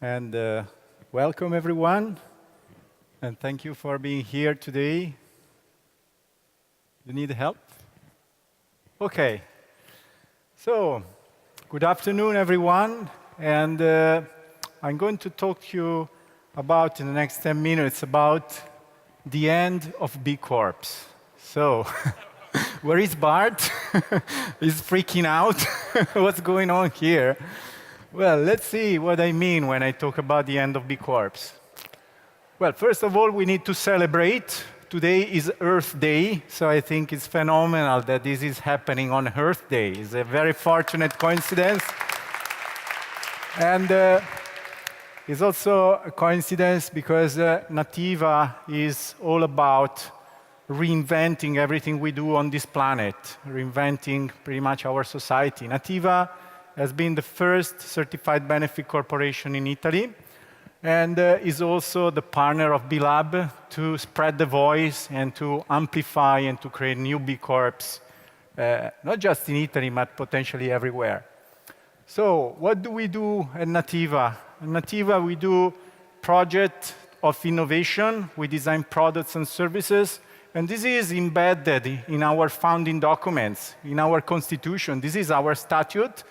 And welcome, everyone. And thank you for being here today. You need help? Okay. So, good afternoon, everyone. And I'm going to talk to you about, in the next 10 minutes, about the end of B Corps. So, where is Bart? He's freaking out. What's going on here? Well, let's see what I mean when I talk about the end of B Corps. Well, first of all, we need to celebrate. Today is Earth Day, so I think it's phenomenal that this is happening on Earth Day. It's a very fortunate coincidence. And it's also a coincidence because Nativa is all about reinventing everything we do on this planet, reinventing pretty much our society. Nativa has been the first certified benefit corporation in Italy, and is also the partner of B Lab to spread the voice and to amplify and to create new B Corps, not just in Italy, but potentially everywhere. So what do we do at Nativa? At Nativa, we do project of innovation. We design products and services, and this is embedded in our founding documents, in our constitution. This is our statute.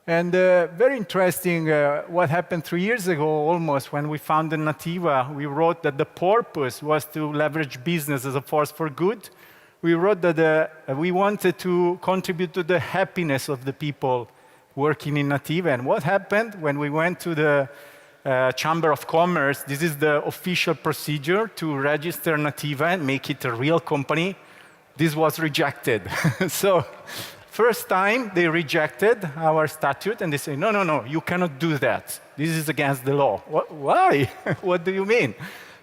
And very interesting, what happened 3 years ago almost when we founded Nativa. We wrote that the purpose was to leverage business as a force for good. We wrote that we wanted to contribute to the happiness of the people working in Nativa. And what happened when we went to the Chamber of Commerce? This is the official procedure to register Nativa and make it a real company. This was rejected. So, first time, they rejected our statute, and they say, no, you cannot do that. This is against the law. Why? What do you mean?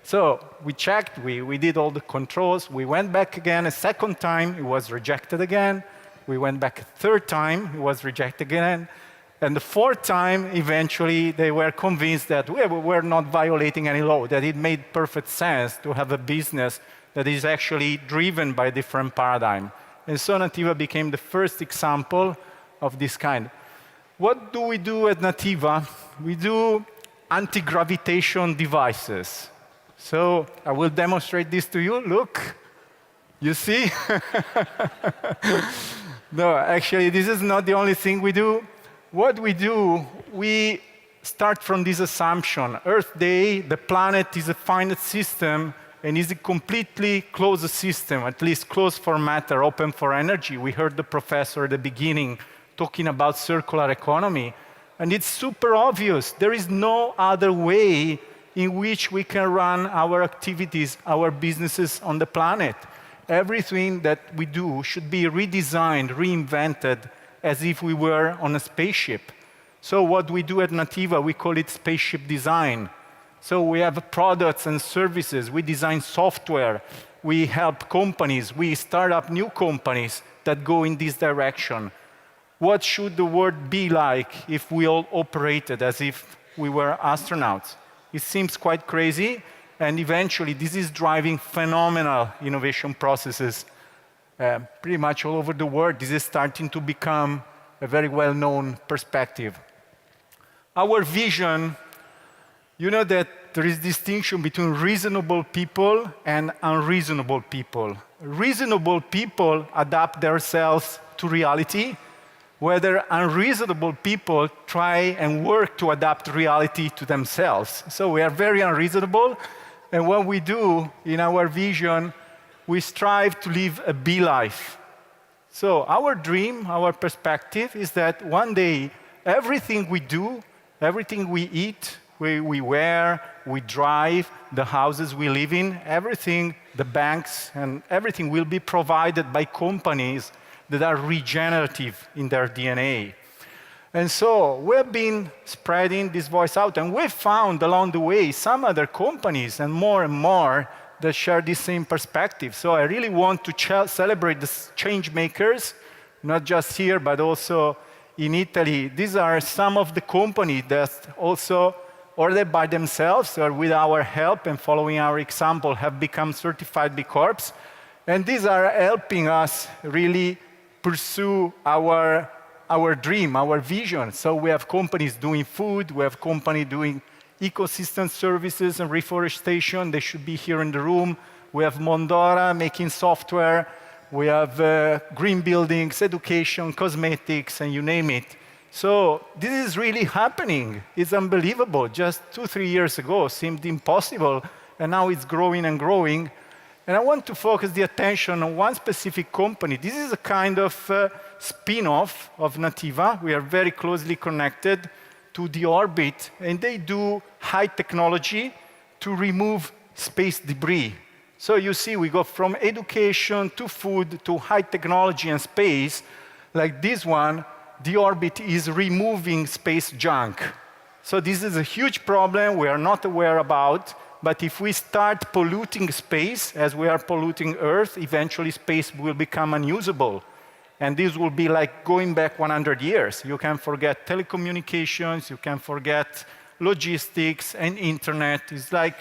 So we checked, we did all the controls, we went back again a second time, it was rejected again. We went back a third time, it was rejected again. And the fourth time, eventually, they were convinced that we were not violating any law, that it made perfect sense to have a business that is actually driven by a different paradigm. And so Nativa became the first example of this kind. What do we do at Nativa? We do anti-gravitation devices. So I will demonstrate this to you. Look, you see? No, actually, this is not the only thing we do. What we do, we start from this assumption. Earth Day, the planet is a finite system, and is a completely closed system, at least closed for matter, open for energy. We heard the professor at the beginning talking about circular economy, and it's super obvious. There is no other way in which we can run our activities, our businesses on the planet. Everything that we do should be redesigned, reinvented, as if we were on a spaceship. So what we do at Nativa, we call it spaceship design. So we have products and services, we design software, we help companies, we start up new companies that go in this direction. What should the world be like if we all operated as if we were astronauts? It seems quite crazy, and eventually this is driving phenomenal innovation processes pretty much all over the world. This is starting to become a very well-known perspective. Our vision, you know that there is distinction between reasonable people and unreasonable people. Reasonable people adapt themselves to reality, whether unreasonable people try and work to adapt reality to themselves. So we are very unreasonable, and what we do in our vision, we strive to live a B life. So our dream, our perspective is that one day everything we do, everything we eat, we wear, we drive, the houses we live in, everything, the banks, and everything will be provided by companies that are regenerative in their DNA. And so we've been spreading this voice out, and we've found along the way some other companies and more that share the same perspective. So I really want to celebrate the changemakers, not just here, but also in Italy. These are some of the companies that also, or they by themselves, or with our help and following our example, have become certified B Corps. And these are helping us really pursue our our dream, our vision. So we have companies doing food, we have companies doing ecosystem services and reforestation. They should be here in the room. We have Mondora making software. We have green buildings, education, cosmetics, and you name it. So this is really happening. It's unbelievable. Just 2-3 years ago, it seemed impossible, and now it's growing and growing. And I want to focus the attention on one specific company. This is a kind of spin-off of Nativa. We are very closely connected to the orbit, and they do high technology to remove space debris. So you see, we go from education to food to high technology and space. Like this one, the orbit is removing space junk. So this is a huge problem we are not aware about, but if we start polluting space as we are polluting Earth, eventually space will become unusable. And this will be like going back 100 years. You can forget telecommunications, you can forget logistics and internet. It's like,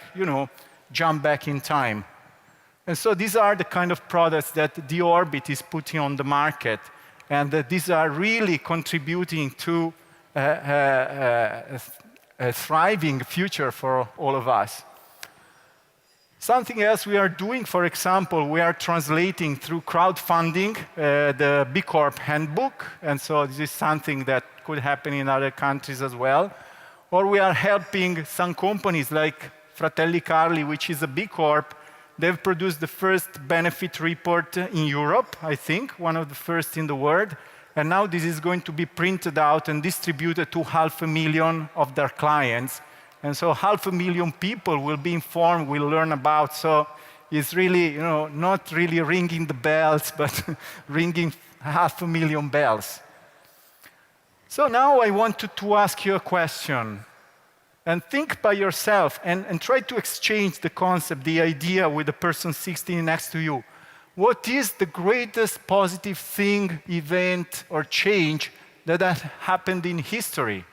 jump back in time. And so these are the kind of products that the orbit is putting on the market. And these are really contributing to a thriving future for all of us. Something else we are doing, for example, we are translating through crowdfunding the B Corp handbook. And so this is something that could happen in other countries as well. Or we are helping some companies like Fratelli Carli, which is a B Corp. They've produced the first benefit report in Europe, I think, one of the first in the world. And now this is going to be printed out and distributed to 500,000 of their clients. And so 500,000 people will be informed, will learn about. So it's really, not really ringing the bells, but ringing 500,000 bells. So now I want to ask you a question. And think by yourself and try to exchange the concept, the idea with the person sitting next to you. What is the greatest positive thing, event, or change that has happened in history?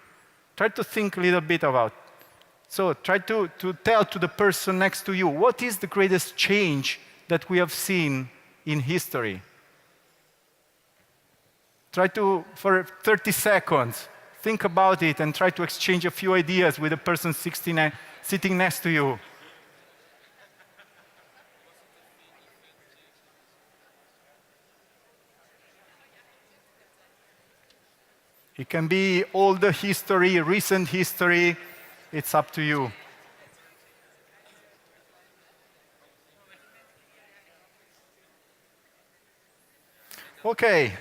Try to think a little bit about it. So try to tell to the person next to you, what is the greatest change that we have seen in history? Try to, for 30 seconds, think about it and try to exchange a few ideas with the person sitting next to you. It can be older history, recent history. It's up to you. Okay.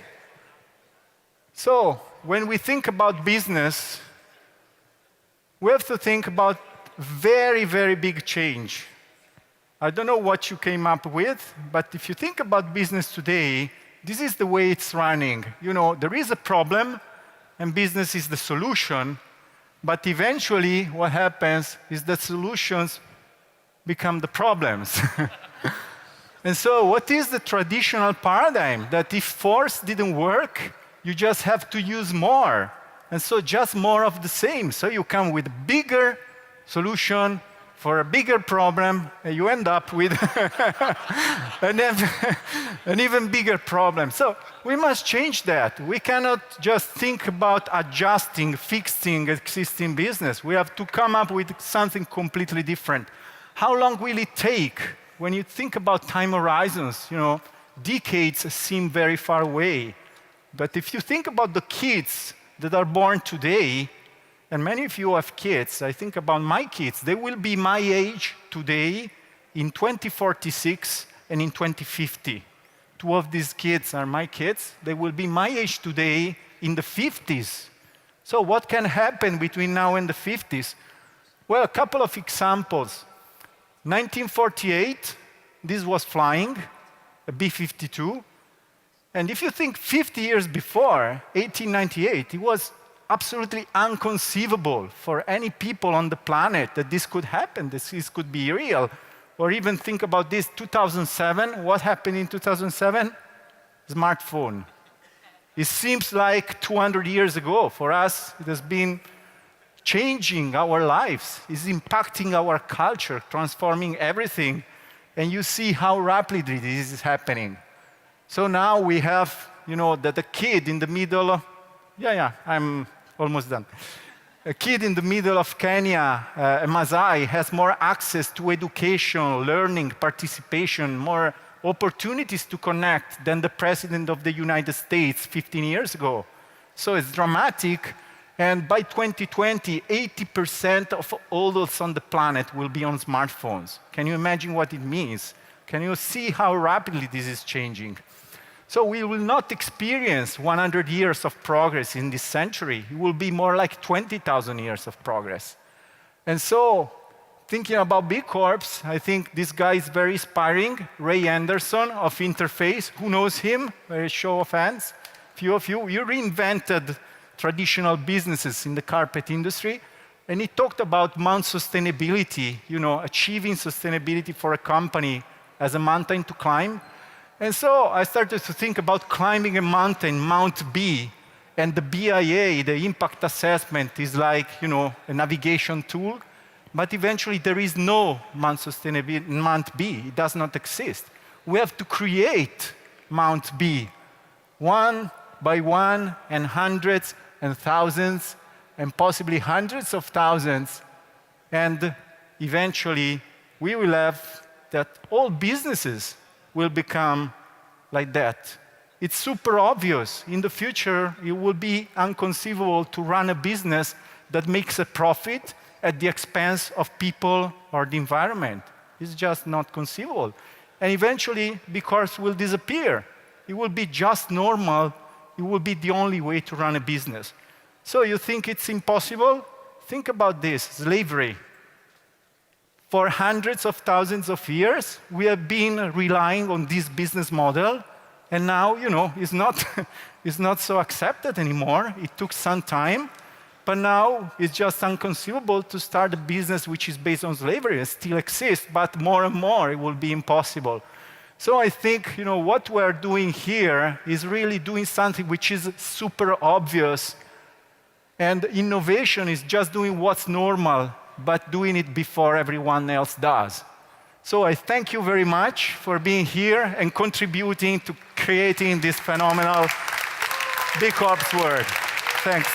So, when we think about business, we have to think about very, very big change. I don't know what you came up with, but if you think about business today, this is the way it's running. There is a problem, and business is the solution, but eventually what happens is that solutions become the problems. And so what is the traditional paradigm? That if force didn't work, you just have to use more. And so just more of the same. So you come with a bigger solution for a bigger problem, and you end up with an even bigger problem. So we must change that. We cannot just think about adjusting, fixing existing business. We have to come up with something completely different. How long will it take? When you think about time horizons, decades seem very far away. But if you think about the kids that are born today, and many of you have kids, I think about my kids, they will be my age today in 2046 and in 2050. Two of these kids are my kids. They will be my age today in the 50s. So what can happen between now and the 50s? Well, a couple of examples. 1948, this was flying, a B-52. And if you think 50 years before, 1898, it was absolutely inconceivable for any people on the planet that this could happen, this could be real. Or even think about this, 2007, what happened in 2007? Smartphone. It seems like 200 years ago. For us, it has been changing our lives. It's impacting our culture, transforming everything. And you see how rapidly this is happening. So now we have, that a kid in the middle Yeah, I'm almost done. A kid in the middle of Kenya, a Maasai, has more access to education, learning, participation, more opportunities to connect than the president of the United States 15 years ago. So it's dramatic. And by 2020, 80% of all adults on the planet will be on smartphones. Can you imagine what it means? Can you see how rapidly this is changing? So we will not experience 100 years of progress in this century. It will be more like 20,000 years of progress. And so, thinking about B Corps, I think this guy is very inspiring. Ray Anderson of Interface, who knows him? A show of hands. Few of you. You reinvented traditional businesses in the carpet industry, and he talked about Mount sustainability, achieving sustainability for a company as a mountain to climb. And so I started to think about climbing a mountain, Mount B, and the BIA, the impact assessment, is like, a navigation tool. But eventually there is no Mount Sustainability, Mount B. It does not exist. We have to create Mount B, one by one, and hundreds and thousands, and possibly hundreds of thousands. And eventually we will have that all businesses will become like that. It's super obvious. In the future, it will be inconceivable to run a business that makes a profit at the expense of people or the environment. It's just not conceivable. And eventually, B Corps will disappear. It will be just normal. It will be the only way to run a business. So you think it's impossible? Think about this, slavery. For hundreds of thousands of years, we have been relying on this business model, and now, it's not so accepted anymore. It took some time, but now it's just inconceivable to start a business which is based on slavery. It still exists, but more and more it will be impossible. So I think, what we're doing here is really doing something which is super obvious, and innovation is just doing what's normal, but doing it before everyone else does. So I thank you very much for being here and contributing to creating this phenomenal B Corp world. Thanks.